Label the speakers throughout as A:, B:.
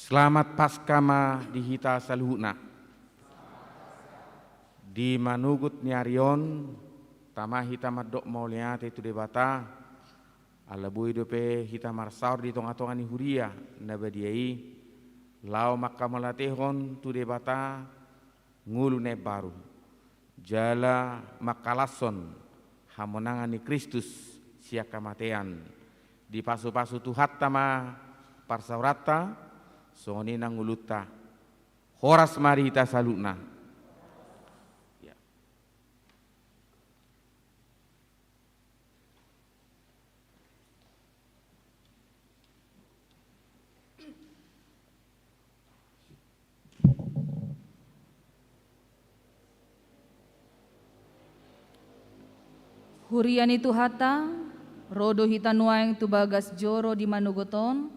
A: Selamat Paskama di hita saluhuna. Di manugut nyarion tama hita madok mauliate itu debata ala bui dope hita marsaur di tonga-tonga ni huria nabadiai lau makamolatehon tu debata ngulu ne baru jala makalason hamonangan ni Kristus sia kamatean di pasu-pasu tuhat tama parsaurata soni nanguluta horas mari hita saluna.
B: Hurian itu hata, rodo hita nuaeng tu bagas joro di manugoton,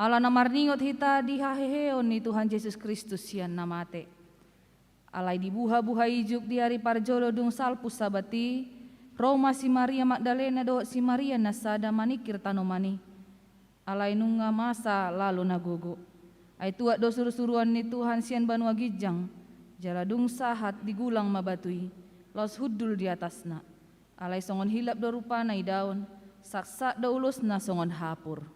B: ala namarningot hita di haheheon ni Tuhan Yesus Kristus sian namate. Alai di buha-buha ijuk di hari parjolo dung salpus sabati, Roma si Maria Magdalena do si Maria nasada manikir tanomani. Alai nunga masa lalu nagogo. Ai tuak do suruh-suruan ni Tuhan sian banua gijang, jala dung sahat digulang mabatui, los hudul di atasna. Alai songon hilap do rupana i daun, saksak do ulus na songon hapur.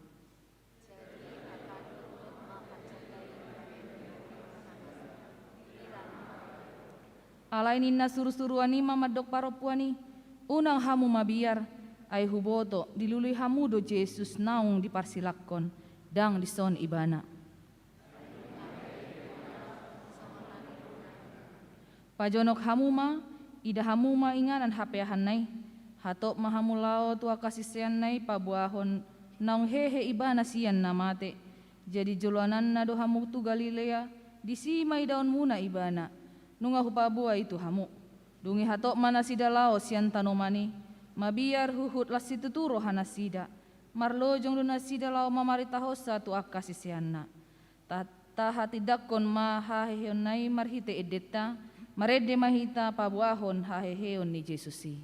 B: Alai nina suruh-suruan ni mamadok paropuani, unang hamu mabiar, ai huboto dilului hamu do Yesus naung diparsilakon, dang dison ibana. Pajonok hamuma, ida hamuma inganan hapeahan nai, hatok mahamulao tua kasisian nai pabuahon naung hehe ibana sian namate. Jadi joloanan na do hamu tu Galilea, disimai daun muna ibana, nunga hupabua itu hamu. Dungi hatok mana sida lao sian tanomani, mabiar huhut lasi tuturo hanasida, marlojong duna sida lao mamarita hosa tu akasisianna. Tata hati dakon mahaheheon nai marhite edeta, marede mahita pabuahon haheheon ni Jesusi.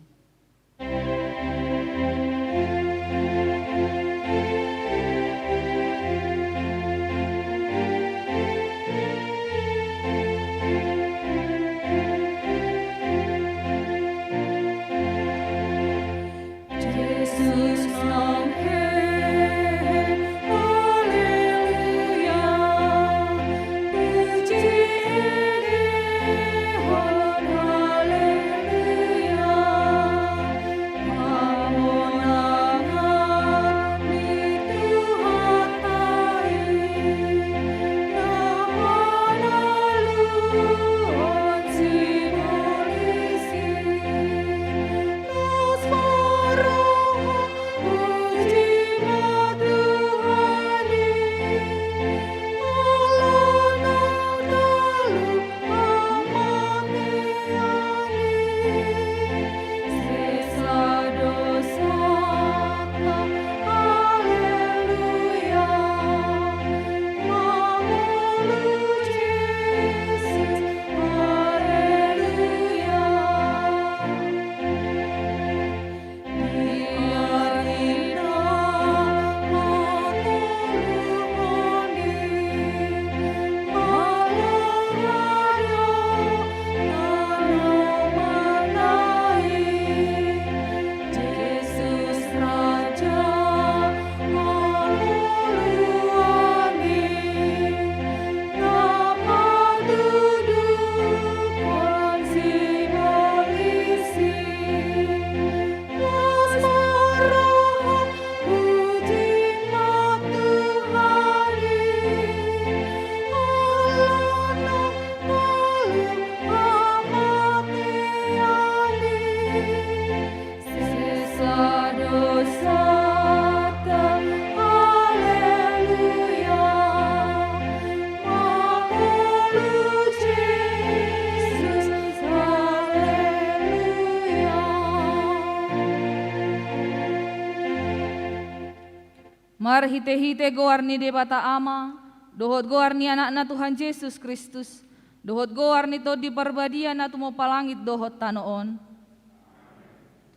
B: Mar hite-hite goar ni debata ama, dohot goar ni anak na Tuhan Yesus Kristus, dohot goar ni to di parbadia na tumo palangit dohot tanoon.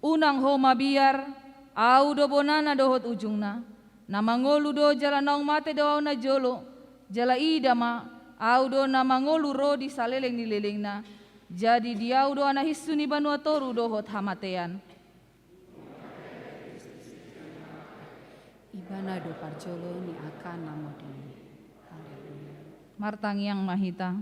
B: Unang ho mabiar, au do bonana dohot ujungna, na mangolu do jalanong mate do na jolo, jala ida ma audo na mangolu ro di saleleng ni lelengna. Jadi dia udo ana hisu ni banua toru dohot hamatean.
C: Ibana do parjolo ni akan namodini. Haleluya.
B: Martang yang mahita.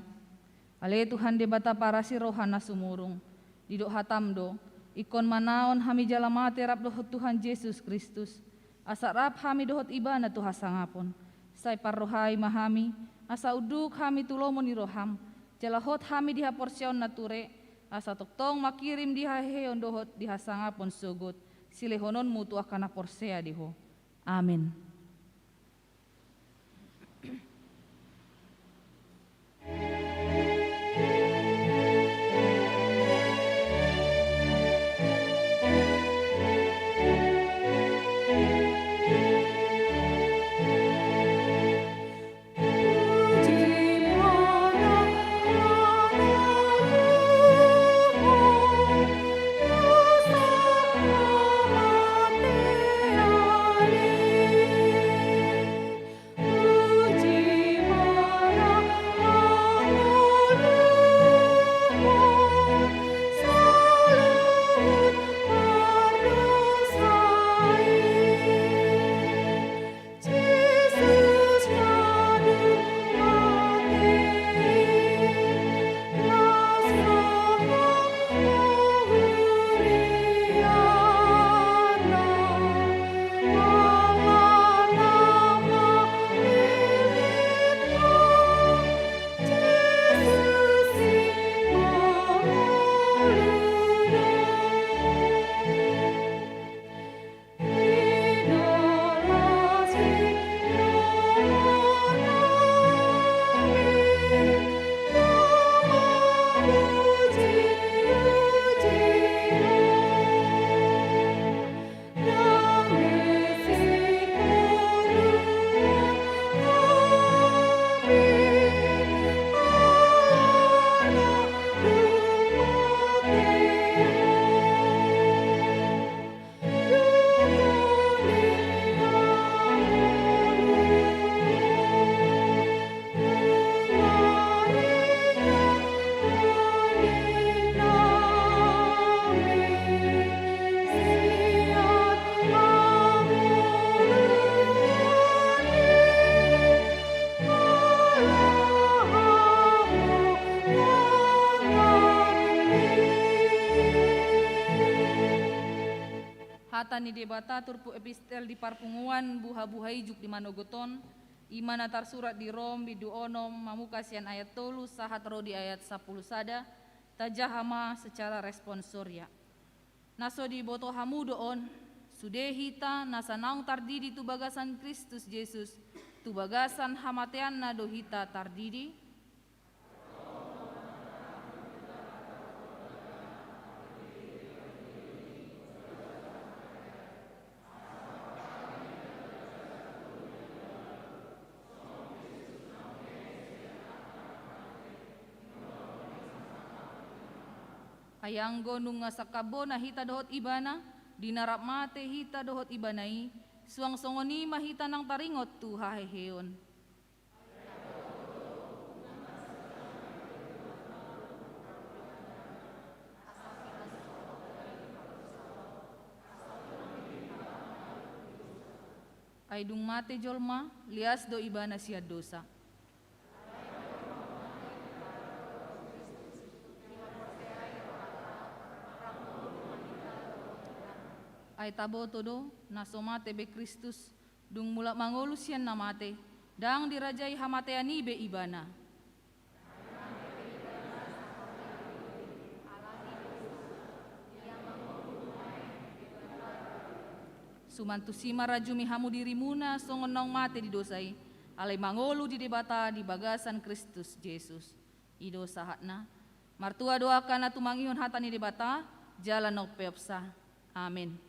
B: Ale Tuhan de bata parasi rohana sumurung. Didok hatam do. Ikon manaon hami jalamate rap dohot Tuhan Yesus Kristus. Asa rap hami dohot ibana Tuhan sangapon. Sai parrohai mahami. Asa uduk hami tulomo ni roham. Jalahot hami diha porsion nature. Asa toktong makirim diha heon dohot diha sangapon sugut. Silehonon mutu akana porsea diho. Amin. Hata ni debata turpu epistel di parpunguan buha-buhai juk di manogoton imana tar surat di Rom bidu onom mamukasian ayat 3 sahat ro di ayat 10 sada tajahama secara responsoria. Naso di boto hamu doon sudehita nasa naung tardidi tu bagasan Kristus Yesus tu bagasan hamatean na dohita tardidi. Ayanggo nunga sakabo na hita dohot ibana, dinarap mate hita dohot ibanai, suang songoni mahita nang taringot tu haheheon. Ay dung mate jolma, lias do ibana siya dosa. Ay tabo todo nasomate be Kristus dung mula mangolus yan namate dang dirajai hamateani be ibana. Sumantusima rajumi hamu dirimuna songonong mate di dosai alay mangolu di debata di bagasan Kristus Yesus. Ido sahatna martua doakan atu mangion hatani debata jalan nok peopsa. Amin.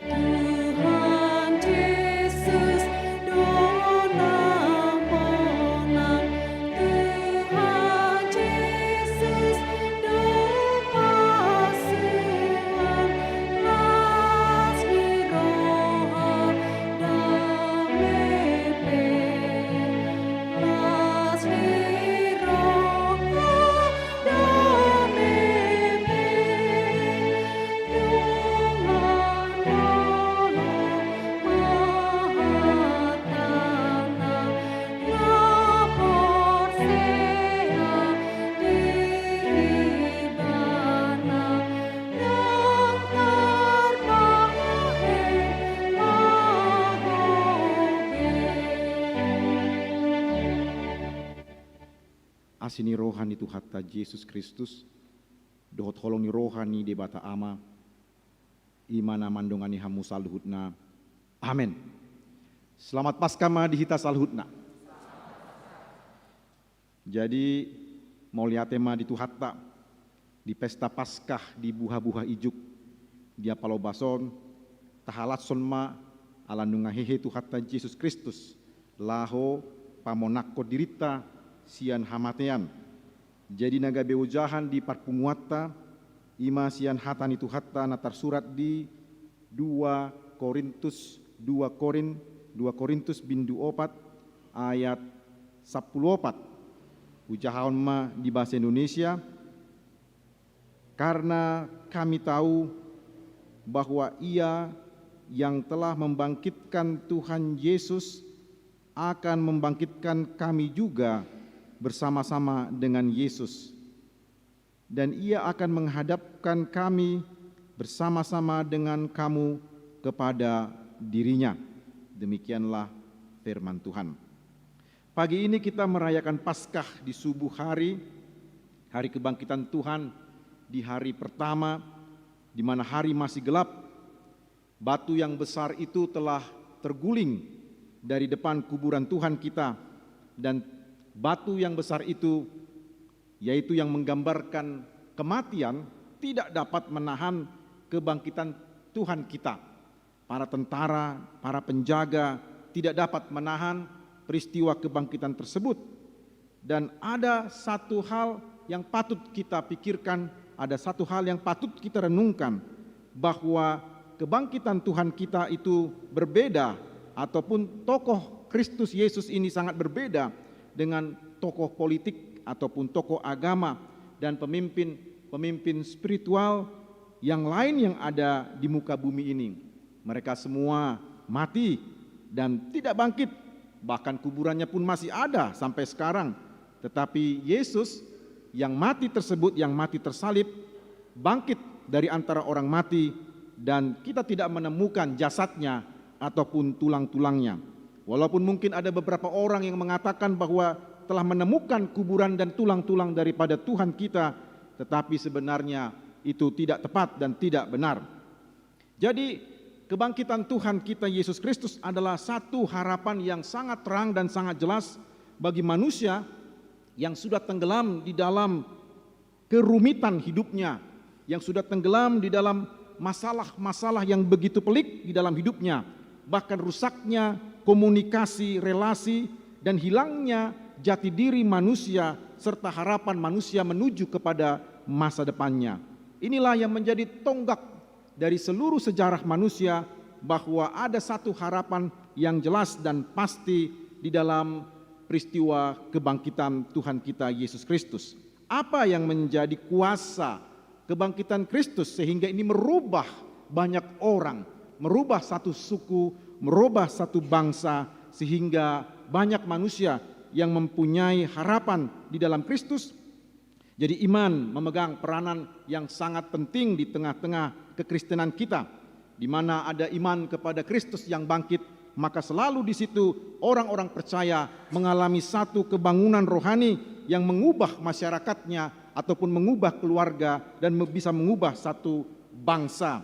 C: Tuhan Yesus, dona mona
D: asini rohani tu hatta Yesus Kristus, dohot holong ni rohani de bata ama, imana mandongani hamu salhutna. Amin. Selamat Paskah ma di hita salhutna. Jadi mau lihat tema di Tuhatta di pesta Paskah di buha-buha ijuk dia palobason tahalat sonma ala nungahehe Tuhatta Yesus Kristus laho pamonakko dirita sian hamatean. Jadi naga beujahan di parpumuatta ima sian hatani Tuhatta natar surat di 2 Korintus bindu 4 ayat 14. Ucahaon ma di bahasa Indonesia, karena kami tahu bahwa Ia yang telah membangkitkan Tuhan Yesus akan membangkitkan kami juga bersama-sama dengan Yesus, dan Ia akan menghadapkan kami bersama-sama dengan kamu kepada dirinya. Demikianlah firman Tuhan. Pagi ini kita merayakan Paskah di subuh hari kebangkitan Tuhan, di hari pertama, di mana hari masih gelap. Batu yang besar itu telah terguling dari depan kuburan Tuhan kita, dan batu yang besar itu, yaitu yang menggambarkan kematian, tidak dapat menahan kebangkitan Tuhan kita. Para tentara, para penjaga tidak dapat menahan peristiwa kebangkitan tersebut. Dan ada satu hal yang patut kita pikirkan, ada satu hal yang patut kita renungkan, bahwa kebangkitan Tuhan kita itu berbeda, ataupun tokoh Kristus Yesus ini sangat berbeda dengan tokoh politik ataupun tokoh agama dan pemimpin spiritual yang lain yang ada di muka bumi ini. Mereka semua mati dan tidak bangkit. Bahkan kuburannya pun masih ada sampai sekarang. Tetapi Yesus yang mati tersebut, yang mati tersalib, bangkit dari antara orang mati, dan kita tidak menemukan jasadnya ataupun tulang-tulangnya. Walaupun mungkin ada beberapa orang yang mengatakan bahwa telah menemukan kuburan dan tulang-tulang daripada Tuhan kita, tetapi sebenarnya itu tidak tepat dan tidak benar. Jadi kebangkitan Tuhan kita Yesus Kristus adalah satu harapan yang sangat terang dan sangat jelas bagi manusia yang sudah tenggelam di dalam kerumitan hidupnya, yang sudah tenggelam di dalam masalah-masalah yang begitu pelik di dalam hidupnya, bahkan rusaknya komunikasi, relasi, dan hilangnya jati diri manusia serta harapan manusia menuju kepada masa depannya. Inilah yang menjadi tonggak dari seluruh sejarah manusia, bahwa ada satu harapan yang jelas dan pasti di dalam peristiwa kebangkitan Tuhan kita Yesus Kristus. Apa yang menjadi kuasa kebangkitan Kristus sehingga ini merubah banyak orang, merubah satu suku, merubah satu bangsa, sehingga banyak manusia yang mempunyai harapan di dalam Kristus. Jadi iman memegang peranan yang sangat penting di tengah-tengah kekristenan kita, di mana ada iman kepada Kristus yang bangkit, maka selalu di situ orang-orang percaya mengalami satu kebangunan rohani yang mengubah masyarakatnya ataupun mengubah keluarga dan bisa mengubah satu bangsa.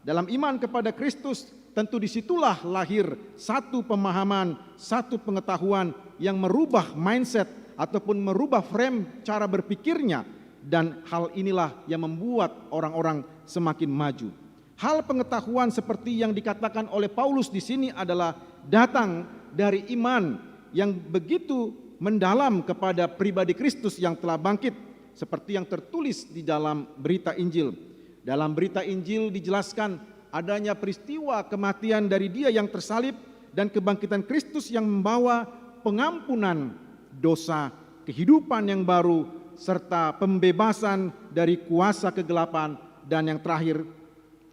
D: Dalam iman kepada Kristus, tentu disitulah lahir satu pemahaman, satu pengetahuan yang merubah mindset ataupun merubah frame cara berpikirnya, dan hal inilah yang membuat orang-orang semakin maju. Hal pengetahuan seperti yang dikatakan oleh Paulus di sini adalah datang dari iman yang begitu mendalam kepada pribadi Kristus yang telah bangkit, seperti yang tertulis di dalam berita Injil. Dalam berita Injil dijelaskan adanya peristiwa kematian dari Dia yang tersalib dan kebangkitan Kristus yang membawa pengampunan dosa, kehidupan yang baru, serta pembebasan dari kuasa kegelapan, dan yang terakhir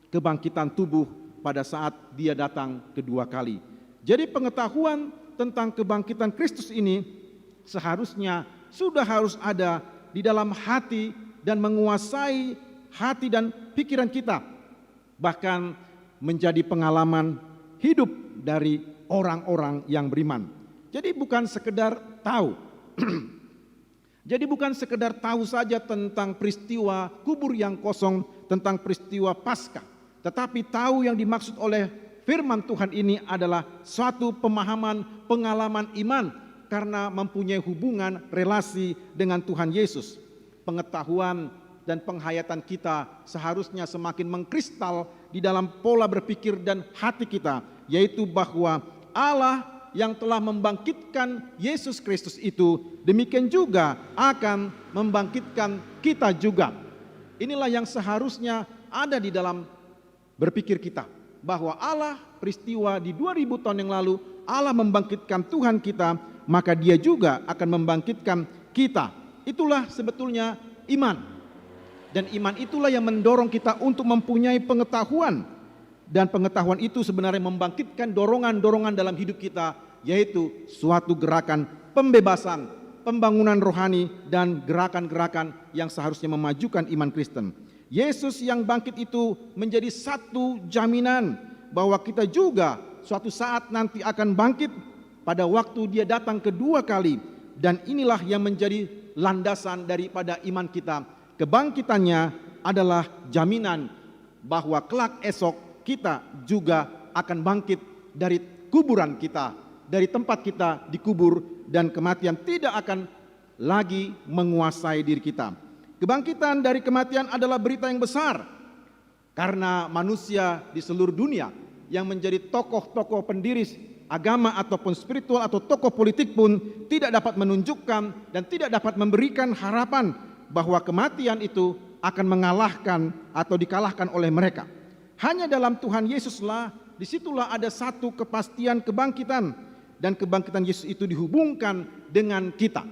D: kebangkitan tubuh pada saat Dia datang kedua kali. Jadi pengetahuan tentang kebangkitan Kristus ini seharusnya sudah harus ada di dalam hati dan menguasai hati dan pikiran kita, bahkan menjadi pengalaman hidup dari orang-orang yang beriman. Jadi bukan sekedar tahu. Jadi bukan sekedar tahu saja tentang peristiwa kubur yang kosong, tentang peristiwa Paskah, tetapi tahu yang dimaksud oleh firman Tuhan ini adalah suatu pemahaman, pengalaman iman karena mempunyai hubungan relasi dengan Tuhan Yesus. Pengetahuan dan penghayatan kita seharusnya semakin mengkristal di dalam pola berpikir dan hati kita, yaitu bahwa Allah yang telah membangkitkan Yesus Kristus itu demikian juga akan membangkitkan kita juga. Inilah yang seharusnya ada di dalam berpikir kita, bahwa Allah peristiwa di 2000 tahun yang lalu Allah membangkitkan Tuhan kita, maka Dia juga akan membangkitkan kita. Itulah sebetulnya iman. Dan iman itulah yang mendorong kita untuk mempunyai pengetahuan. Dan pengetahuan itu sebenarnya membangkitkan dorongan-dorongan dalam hidup kita, yaitu suatu gerakan pembebasan, pembangunan rohani, dan gerakan-gerakan yang seharusnya memajukan iman Kristen. Yesus yang bangkit itu menjadi satu jaminan bahwa kita juga suatu saat nanti akan bangkit pada waktu Dia datang kedua kali. Dan inilah yang menjadi landasan daripada iman kita. Kebangkitannya adalah jaminan bahwa kelak esok kita juga akan bangkit dari kuburan kita, dari tempat kita dikubur, dan kematian tidak akan lagi menguasai diri kita. Kebangkitan dari kematian adalah berita yang besar, karena manusia di seluruh dunia yang menjadi tokoh-tokoh pendiri agama ataupun spiritual atau tokoh politik pun tidak dapat menunjukkan dan tidak dapat memberikan harapan bahwa kematian itu akan mengalahkan atau dikalahkan oleh mereka. Hanya dalam Tuhan Yesuslah, disitulah ada satu kepastian kebangkitan, dan kebangkitan Yesus itu dihubungkan dengan kita.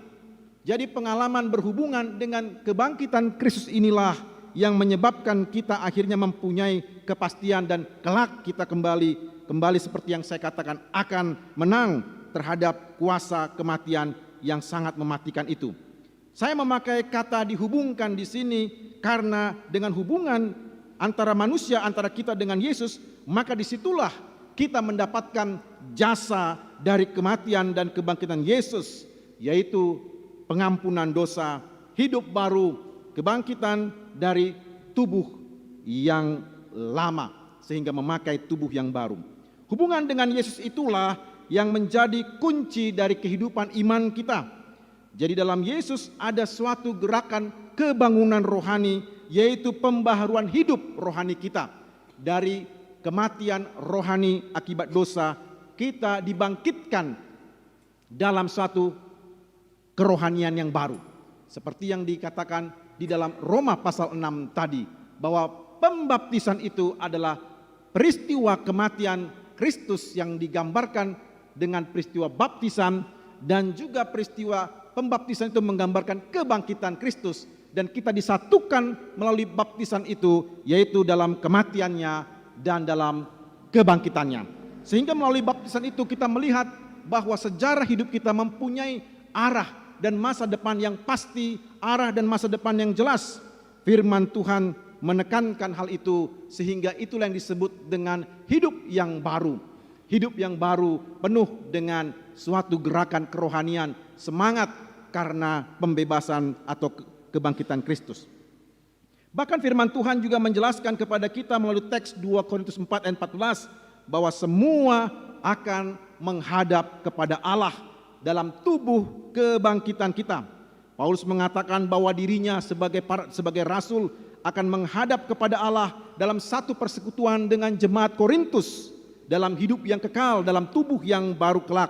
D: Jadi pengalaman berhubungan dengan kebangkitan Kristus inilah yang menyebabkan kita akhirnya mempunyai kepastian, dan kelak kita kembali seperti yang saya katakan akan menang terhadap kuasa kematian yang sangat mematikan itu. Saya memakai kata dihubungkan di sini karena dengan hubungan antara manusia, antara kita dengan Yesus, maka disitulah kita mendapatkan jasa dari kematian dan kebangkitan Yesus, yaitu pengampunan dosa, hidup baru, kebangkitan dari tubuh yang lama sehingga memakai tubuh yang baru. Hubungan dengan Yesus itulah yang menjadi kunci dari kehidupan iman kita. Jadi dalam Yesus ada suatu gerakan kebangunan rohani, yaitu pembaharuan hidup rohani kita. Dari kematian rohani akibat dosa, kita dibangkitkan dalam suatu kerohanian yang baru. Seperti yang dikatakan di dalam Roma pasal 6 tadi, bahwa pembaptisan itu adalah peristiwa kematian Kristus yang digambarkan dengan peristiwa baptisan, dan juga peristiwa pembaptisan itu menggambarkan kebangkitan Kristus, dan kita disatukan melalui baptisan itu, yaitu dalam kematiannya dan dalam kebangkitannya. Sehingga melalui baptisan itu kita melihat bahwa sejarah hidup kita mempunyai arah dan masa depan yang pasti, arah dan masa depan yang jelas. Firman Tuhan menekankan hal itu, sehingga itulah yang disebut dengan hidup yang baru. Hidup yang baru penuh dengan suatu gerakan kerohanian, semangat karena pembebasan atau kebangkitan Kristus. Bahkan firman Tuhan juga menjelaskan kepada kita melalui teks 2 Korintus 4 ayat 14 bahwa semua akan menghadap kepada Allah dalam tubuh kebangkitan kita. Paulus mengatakan bahwa dirinya sebagai rasul akan menghadap kepada Allah dalam satu persekutuan dengan jemaat Korintus dalam hidup yang kekal, dalam tubuh yang baru kelak.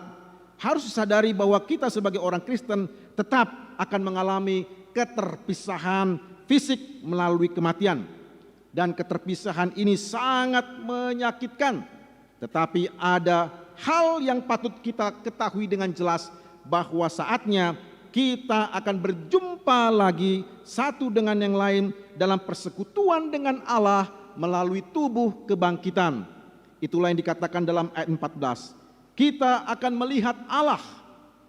D: Harus disadari bahwa kita sebagai orang Kristen tetap akan mengalami keterpisahan fisik melalui kematian. Dan keterpisahan ini sangat menyakitkan. Tetapi ada hal yang patut kita ketahui dengan jelas, bahwa saatnya kita akan berjumpa lagi satu dengan yang lain dalam persekutuan dengan Allah melalui tubuh kebangkitan. Itulah yang dikatakan dalam ayat 14. Kita akan melihat Allah,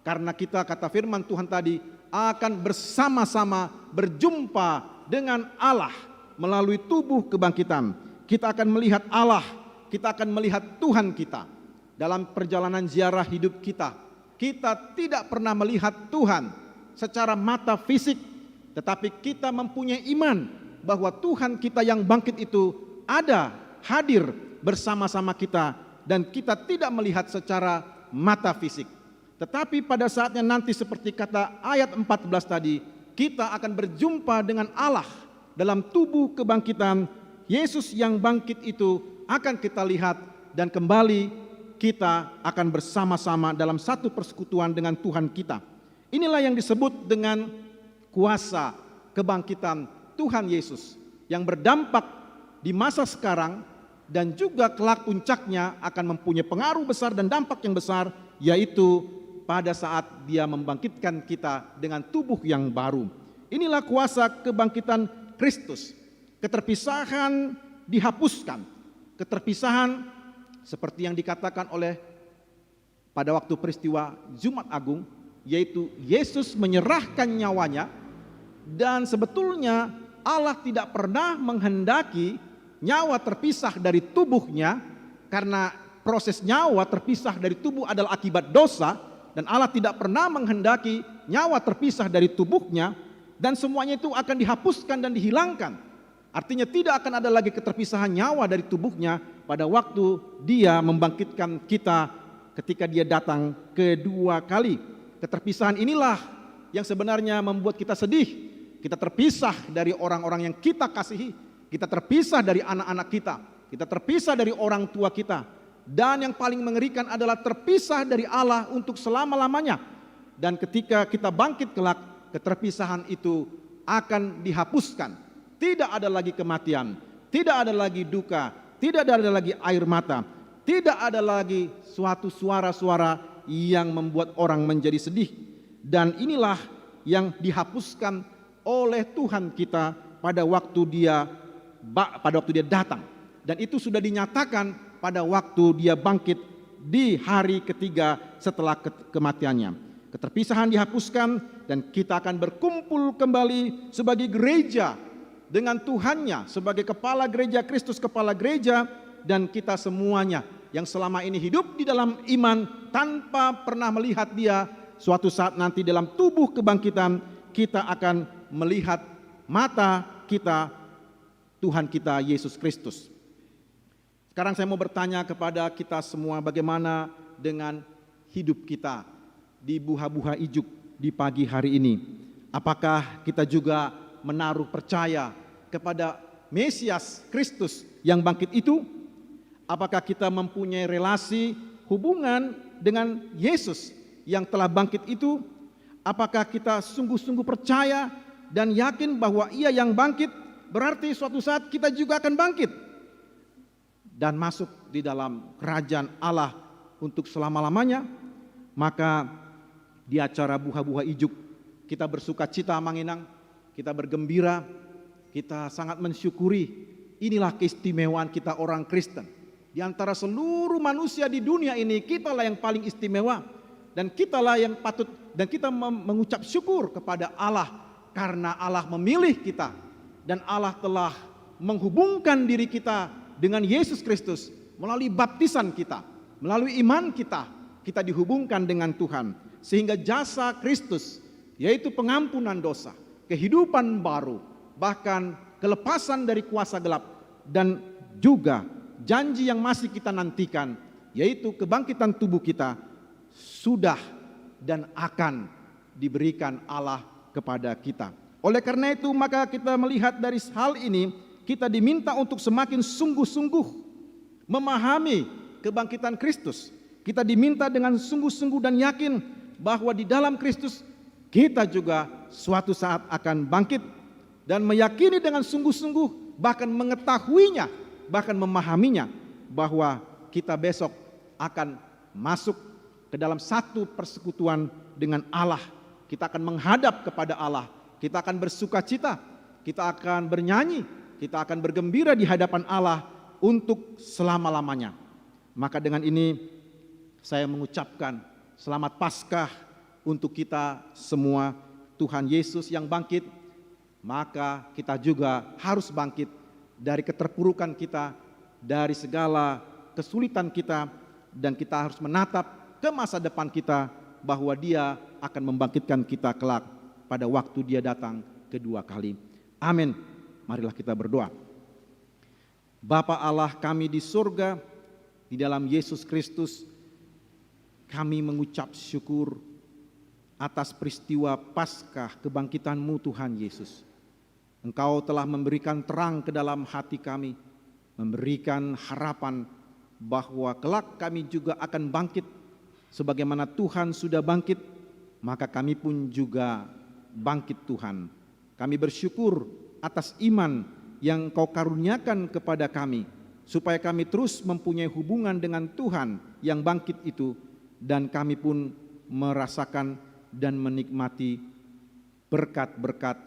D: karena kita, kata firman Tuhan tadi, akan bersama-sama berjumpa dengan Allah melalui tubuh kebangkitan. Kita akan melihat Allah, kita akan melihat Tuhan kita. Dalam perjalanan ziarah hidup kita, kita tidak pernah melihat Tuhan, secara mata fisik, tetapi kita mempunyai iman bahwa Tuhan kita yang bangkit itu ada, hadir bersama-sama kita, dan kita tidak melihat secara mata fisik. Tetapi pada saatnya nanti seperti kata ayat 14 tadi, kita akan berjumpa dengan Allah dalam tubuh kebangkitan. Yesus yang bangkit itu akan kita lihat, dan kembali kita akan bersama-sama dalam satu persekutuan dengan Tuhan kita. Inilah yang disebut dengan kuasa kebangkitan Tuhan Yesus yang berdampak di masa sekarang dan juga kelak puncaknya akan mempunyai pengaruh besar dan dampak yang besar, yaitu pada saat Dia membangkitkan kita dengan tubuh yang baru. Inilah kuasa kebangkitan Kristus. Keterpisahan dihapuskan. Keterpisahan seperti yang dikatakan oleh pada waktu peristiwa Jumat Agung, yaitu Yesus menyerahkan nyawanya, dan sebetulnya Allah tidak pernah menghendaki nyawa terpisah dari tubuhnya, karena proses nyawa terpisah dari tubuh adalah akibat dosa, dan Allah tidak pernah menghendaki nyawa terpisah dari tubuhnya, dan semuanya itu akan dihapuskan dan dihilangkan. Artinya tidak akan ada lagi keterpisahan nyawa dari tubuhnya pada waktu Dia membangkitkan kita ketika Dia datang kedua kali. Keterpisahan inilah yang sebenarnya membuat kita sedih. Kita terpisah dari orang-orang yang kita kasihi, kita terpisah dari anak-anak kita terpisah dari orang tua kita, dan yang paling mengerikan adalah terpisah dari Allah untuk selama-lamanya. Dan ketika kita bangkit kelak, keterpisahan itu akan dihapuskan. Tidak ada lagi kematian, tidak ada lagi duka, tidak ada lagi air mata, tidak ada lagi suatu suara-suara yang membuat orang menjadi sedih. Dan inilah yang dihapuskan oleh Tuhan kita pada waktu Dia datang, dan itu sudah dinyatakan pada waktu Dia bangkit di hari ketiga setelah kematiannya. Keterpisahan dihapuskan dan kita akan berkumpul kembali sebagai gereja dengan Tuhannya, sebagai kepala gereja, Kristus kepala gereja, dan kita semuanya yang selama ini hidup di dalam iman tanpa pernah melihat Dia, suatu saat nanti dalam tubuh kebangkitan kita akan melihat mata kita Tuhan kita Yesus Kristus. Sekarang saya mau bertanya kepada kita semua, bagaimana dengan hidup kita di Buha-Buha Ijuk di pagi hari ini? Apakah kita juga menaruh percaya kepada Mesias Kristus yang bangkit itu? Apakah kita mempunyai relasi hubungan dengan Yesus yang telah bangkit itu? Apakah kita sungguh-sungguh percaya dan yakin bahwa Ia yang bangkit, berarti suatu saat kita juga akan bangkit dan masuk di dalam kerajaan Allah untuk selama-lamanya? Maka di acara Buha-Buha Ijuk kita bersuka cita Manginang, kita bergembira, kita sangat mensyukuri. Inilah keistimewaan kita orang Kristen. Di antara seluruh manusia di dunia ini, kitalah yang paling istimewa, dan kitalah yang patut, dan kita mengucap syukur kepada Allah karena Allah memilih kita, dan Allah telah menghubungkan diri kita dengan Yesus Kristus melalui baptisan kita, melalui iman kita dihubungkan dengan Tuhan, sehingga jasa Kristus, yaitu pengampunan dosa, kehidupan baru, bahkan kelepasan dari kuasa gelap, dan juga janji yang masih kita nantikan, yaitu kebangkitan tubuh kita, sudah dan akan diberikan Allah kepada kita. Oleh karena itu, maka kita melihat dari hal ini, kita diminta untuk semakin sungguh-sungguh memahami kebangkitan Kristus. Kita diminta dengan sungguh-sungguh dan yakin bahwa di dalam Kristus kita juga suatu saat akan bangkit, dan meyakini dengan sungguh-sungguh, bahkan mengetahuinya, bahkan memahaminya, bahwa kita besok akan masuk ke dalam satu persekutuan dengan Allah. Kita akan menghadap kepada Allah, kita akan bersuka cita, kita akan bernyanyi, kita akan bergembira di hadapan Allah untuk selama-lamanya. Maka dengan ini saya mengucapkan selamat Paskah untuk kita semua. Tuhan Yesus yang bangkit, maka kita juga harus bangkit dari keterpurukan kita, dari segala kesulitan kita, dan kita harus menatap ke masa depan kita bahwa Dia akan membangkitkan kita kelak pada waktu Dia datang kedua kali. Amin. Marilah kita berdoa. Bapa Allah kami di surga, di dalam Yesus Kristus, kami mengucap syukur atas peristiwa Paskah kebangkitan-Mu Tuhan Yesus. Engkau telah memberikan terang ke dalam hati kami, memberikan harapan bahwa kelak kami juga akan bangkit. Sebagaimana Tuhan sudah bangkit, maka kami pun juga bangkit Tuhan. Kami bersyukur atas iman yang Kau karuniakan kepada kami, supaya kami terus mempunyai hubungan dengan Tuhan yang bangkit itu, dan kami pun merasakan dan menikmati berkat-berkat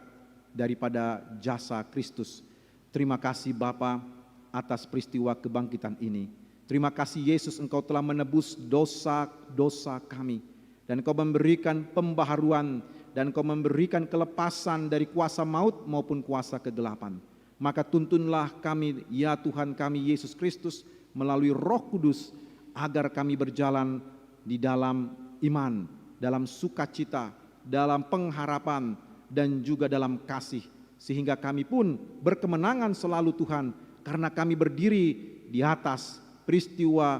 D: daripada jasa Kristus. Terima kasih Bapa atas peristiwa kebangkitan ini. Terima kasih Yesus, Engkau telah menebus dosa-dosa kami, dan Engkau memberikan pembaharuan, dan Engkau memberikan kelepasan dari kuasa maut maupun kuasa kegelapan. Maka tuntunlah kami, ya Tuhan kami Yesus Kristus, melalui Roh Kudus, agar kami berjalan di dalam iman, dalam sukacita, dalam pengharapan, dan juga dalam kasih. Sehingga kami pun berkemenangan selalu Tuhan, karena kami berdiri di atas peristiwa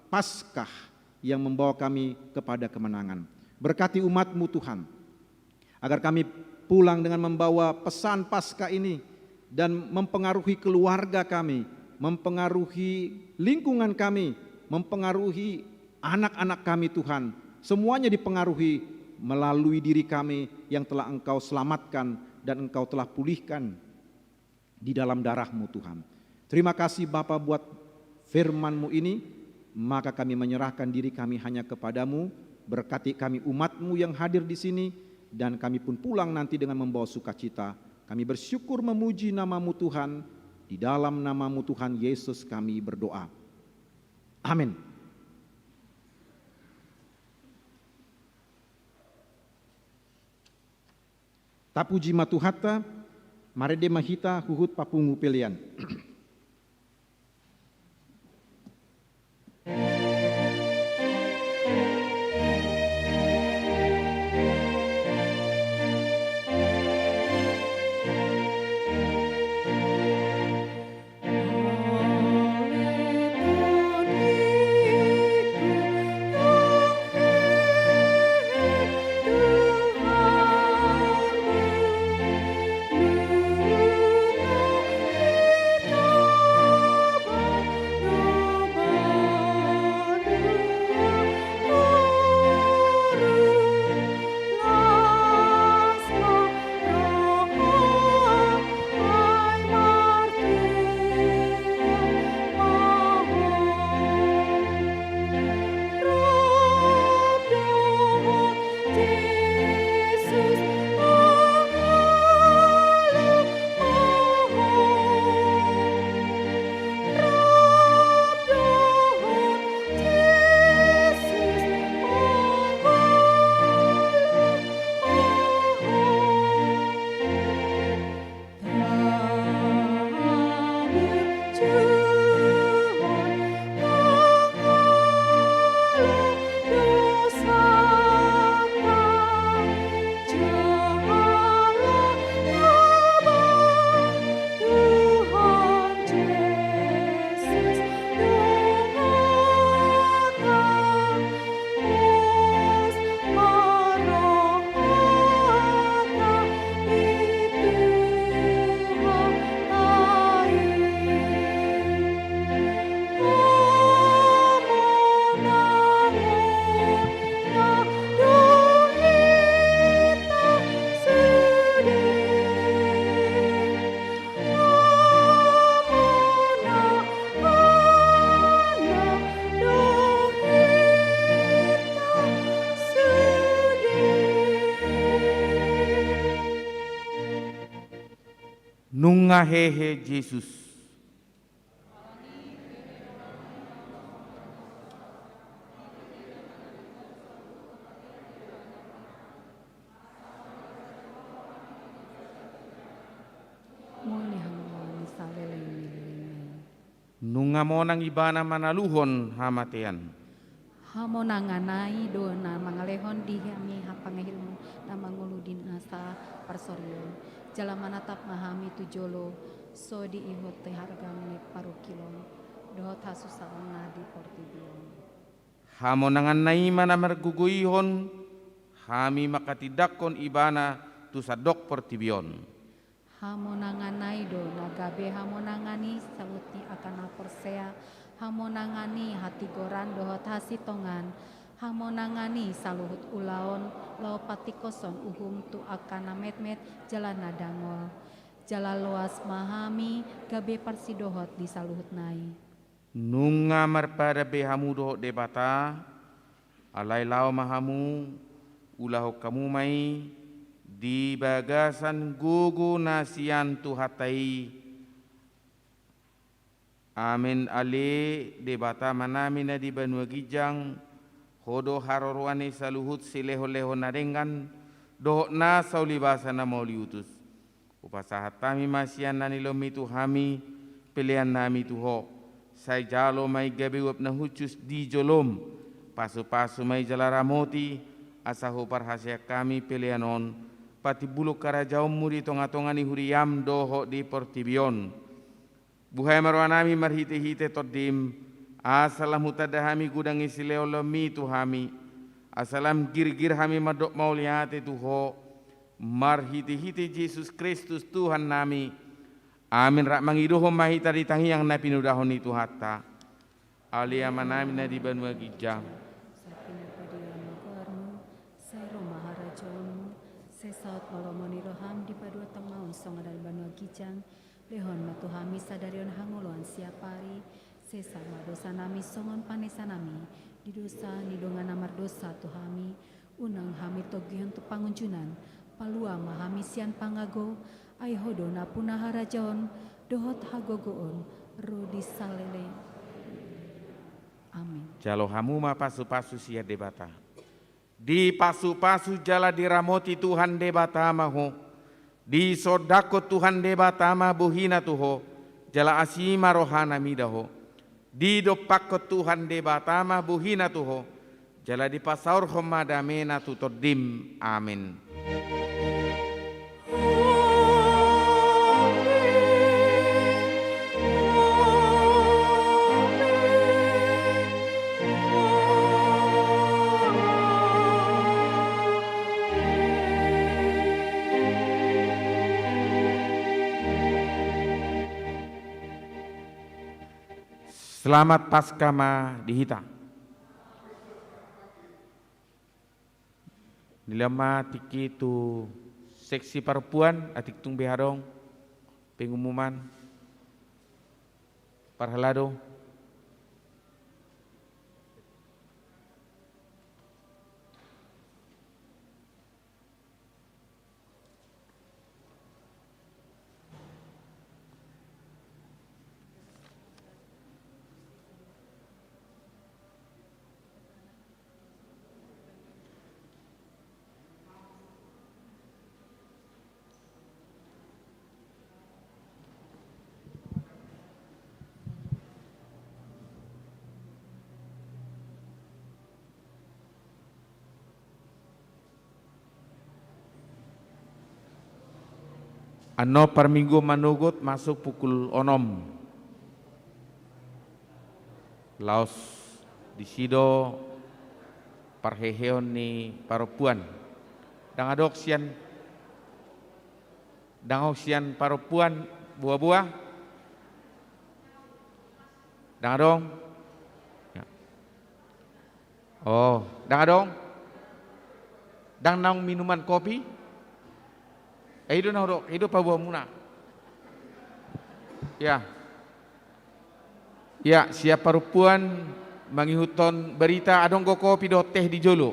D: Paskah yang membawa kami kepada kemenangan. Berkati umat-Mu Tuhan, agar kami pulang dengan membawa pesan Paskah ini, dan mempengaruhi keluarga kami, mempengaruhi lingkungan kami, mempengaruhi anak-anak kami Tuhan. Semuanya dipengaruhi melalui diri kami yang telah Engkau selamatkan dan Engkau telah pulihkan di dalam darah-Mu Tuhan. Terima kasih Bapa buat firman-Mu ini, maka kami menyerahkan diri kami hanya kepadamu. Berkati kami umat-Mu yang hadir di sini, dan kami pun pulang nanti dengan membawa sukacita. Kami bersyukur memuji nama-Mu Tuhan, di dalam nama-Mu Tuhan Yesus kami berdoa. Amin. Tapuji matuhata, marede mahita huhut papungu pelian.
A: Nungahehe Yesus. Nunga monang ibana manaluhon hamatean.
C: Hamo nanganai do na mangalehon di kami hapangahilmu na manguludin na sa parsorion. Jala manatap mahami tu jolo, so di ihot te hargam ni parukilon. Dohot hasusaon na di portibion.
A: Hamonangan naimana marguguyhon, hami makatidakon ibana tu sadok portibion.
C: Hamonangan naido nagabe hamonangani saluti akan aporsea, hamonangani hati goran dohot hasitongan, hamonangani saluhut ulaon lau patikoson uhum tu akan metmet jalan nadangol. Jala loas mahami gabe parsidohot di saluhut nai.
A: Nunga marpada behamu dohot debata, alai lau mahamu, ulahu kamu mai, di bagasan gugu nasian tu hatai. Amin ale debata manamina di Banua Gijang, hodo harorwani saluhut sileho-leho narengan, dohot na saulibasa na mauliutus. Upasahatami masian nanilomi tu hami, pilihan nami tu ho. Sai jalo mai gabe wap na hucus di jolom, pasu-pasu mai jalaramoti, asahu parhasia kami pilihanon, pati buluk karajaum muri tonga-tonga ni huriam doho di portibion. Buhay marwanami marhite-hite todim, asalam hutadahami gudang isileo lemi tuhami, asalam gir-gir hami madok mauliate tuho, marhite-hite Yesus Kristus Tuhan nami. Amin rak mangiduhom mahita di tanghiyang na pinudahon itu hatta. Alia manami na di Banua Gijang.
C: Sa pinagpadian mo karmo, sa Roma harajon, sa saut malomoni roham di padua tamaon songa dari Banua Gijang, lehon matuhami sadarion hanguluan siapari, sa dosa nami songon panesa nami, di dosa nidongan namar dosa tuhami, unang hami togion tu pangunjunan, palua mahami sian pangago, ay hodo na punahara jaon, dohot hagogoon, rodi salele. Amin.
A: Jalo hamu ma pasu-pasu sia debata. Di pasu-pasu jala diramoti Tuhan debata maho. Di sodako Tuhan debata ma buhina tuho. Jala asima rohana midaho. Di dopako Tuhan debata ma buhina tuho. Jala di pasaur homadamena tutodim. Amin. Selamat Paskah ma dihita. Nilama tiki tu seksi perempuan atik tung behadong pengumuman parhalado. Ano per minggu manugut masuk pukul 6. Laos di sido parheheon ni perempuan. Dang sian perempuan buah-buah. Dang adong. Ya. Oh, dang adong. Dang naung minuman kopi. Itu naudok, itu pabuah muna. Ya. Ya, siapa perempuan mangihuton berita adong go kopi do teh di jolo.